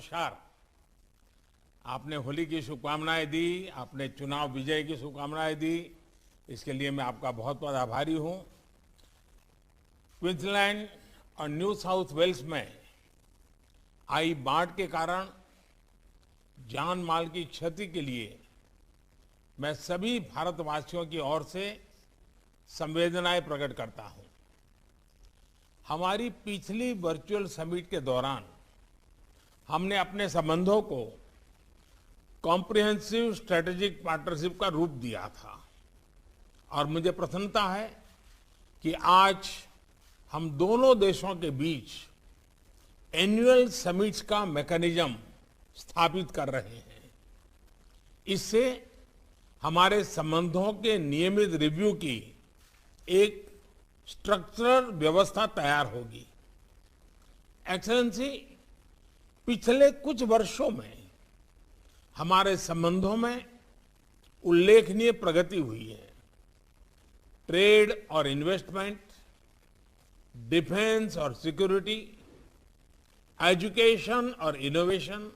नमस्कार। आपने होली की शुभकामनाएं दी, आपने चुनाव विजय की शुभकामनाएं दी, इसके लिए मैं आपका बहुत बहुत आभारी हूं। क्वींसलैंड और न्यू साउथ वेल्स में आई बाढ़ के कारण जान माल की क्षति के लिए मैं सभी भारतवासियों की ओर से संवेदनाएं प्रकट करता हूं। हमारी पिछली वर्चुअल समिट के दौरान हमने अपने संबंधों को कॉम्प्रिहेंसिव स्ट्रेटेजिक पार्टनरशिप का रूप दिया था और मुझे प्रसन्नता है कि आज हम दोनों देशों के बीच एनुअल समिट्स का मैकेनिज्म स्थापित कर रहे हैं। इससे हमारे संबंधों के नियमित रिव्यू की एक स्ट्रक्चरल व्यवस्था तैयार होगी। एक्सेलेंसी, पिछले कुछ वर्षों में हमारे संबंधों में उल्लेखनीय प्रगति हुई है। ट्रेड और इन्वेस्टमेंट, डिफेंस और सिक्योरिटी, एजुकेशन और इनोवेशन,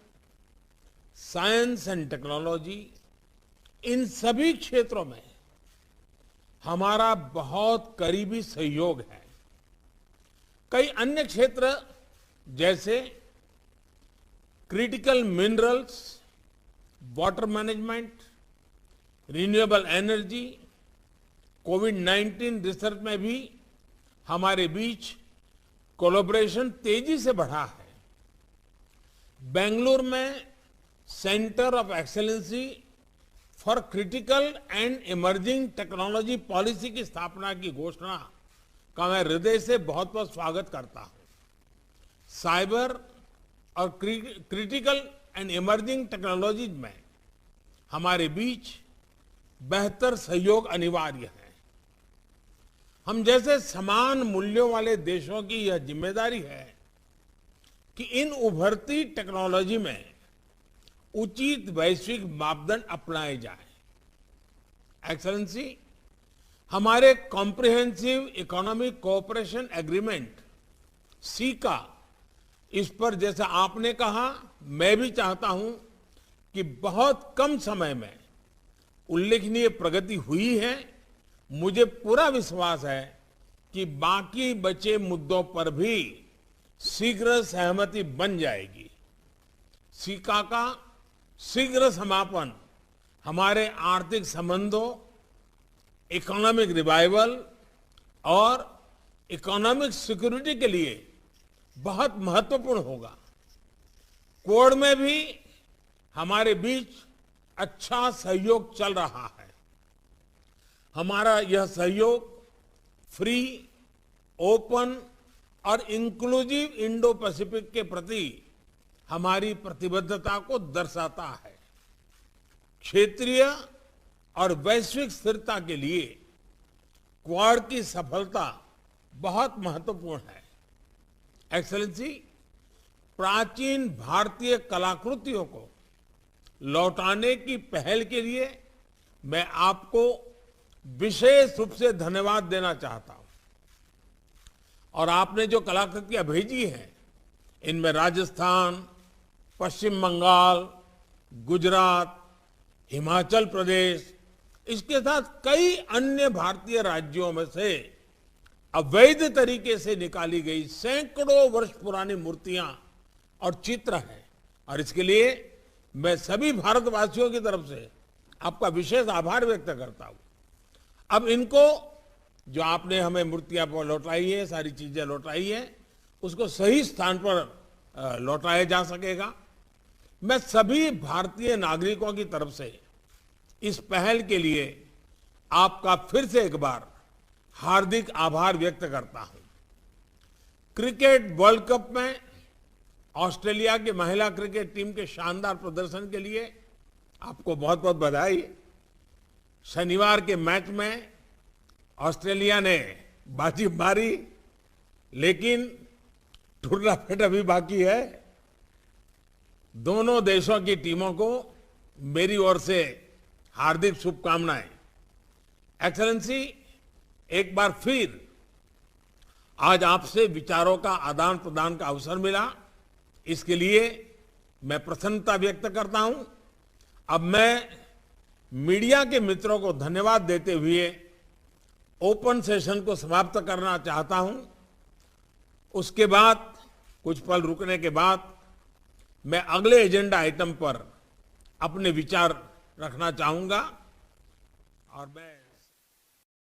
साइंस एंड टेक्नोलॉजी, इन सभी क्षेत्रों में हमारा बहुत करीबी सहयोग है। कई अन्य क्षेत्र जैसे critical minerals, water management, renewable energy, कोविड-19 रिसर्च में भी हमारे बीच कोलैबोरेशन तेजी से बढ़ा है। बेंगलुरु में centre of excellency for critical and emerging technology policy की स्थापना की घोषणा का मैं हृदय से बहुत बहुत स्वागत करता हूं। साइबर और क्रिटिकल एंड इमर्जिंग टेक्नोलॉजीज में हमारे बीच बेहतर सहयोग अनिवार्य है। हम जैसे समान मूल्यों वाले देशों की यह जिम्मेदारी है कि इन उभरती टेक्नोलॉजी में उचित वैश्विक मापदंड अपनाए जाएं। एक्सेलेंसी, हमारे comprehensive economic cooperation agreement caeca, इस पर जैसा आपने कहा, मैं भी चाहता हूं कि बहुत कम समय में उल्लेखनीय प्रगति हुई है। मुझे पूरा विश्वास है कि बाकी बचे मुद्दों पर भी शीघ्र सहमति बन जाएगी। सीका का शीघ्र समापन हमारे आर्थिक संबंधों, इकोनॉमिक रिवाइवल और इकोनॉमिक सिक्योरिटी के लिए बहुत महत्वपूर्ण होगा। क्वाड में भी हमारे बीच अच्छा सहयोग चल रहा है। हमारा यह सहयोग फ्री, ओपन और इंक्लूसिव इंडो पैसिफिक के प्रति हमारी प्रतिबद्धता को दर्शाता है। क्षेत्रीय और वैश्विक स्थिरता के लिए क्वाड की सफलता बहुत महत्वपूर्ण है। एक्सेलेंसी, प्राचीन भारतीय कलाकृतियों को लौटाने की पहल के लिए मैं आपको विशेष रूप से धन्यवाद देना चाहता हूं। और आपने जो कलाकृतियां भेजी हैं, इनमें राजस्थान, पश्चिम बंगाल, गुजरात, हिमाचल प्रदेश, इसके साथ कई अन्य भारतीय राज्यों में से अवैध तरीके से निकाली गई सैकड़ों वर्ष पुरानी मूर्तियां और चित्र हैं। और इसके लिए मैं सभी भारतवासियों की तरफ से आपका विशेष आभार व्यक्त करता हूं। अब इनको, जो आपने हमें मूर्तियां लौटाई है, सारी चीजें लौटाई है, उसको सही स्थान पर लौटाया जा सकेगा। मैं सभी भारतीय नागरिकों की तरफ से इस पहल के लिए आपका फिर से एक बार हार्दिक आभार व्यक्त करता हूं। क्रिकेट वर्ल्ड कप में ऑस्ट्रेलिया की महिला क्रिकेट टीम के शानदार प्रदर्शन के लिए आपको बहुत बहुत बधाई। शनिवार के मैच में ऑस्ट्रेलिया ने बाजी मारी, लेकिन टूर्नामेंट अभी बाकी है। दोनों देशों की टीमों को मेरी ओर से हार्दिक शुभकामनाएं। एक्सेलेंसी, एक बार फिर आज आपसे विचारों का आदान प्रदान का अवसर मिला। इसके लिए मैं प्रसन्नता व्यक्त करता हूं। अब मैं मीडिया के मित्रों को धन्यवाद देते हुए ओपन सेशन को समाप्त करना चाहता हूं। उसके बाद कुछ पल रुकने के बाद मैं अगले एजेंडा आइटम पर अपने विचार रखना चाहूंगा और मैं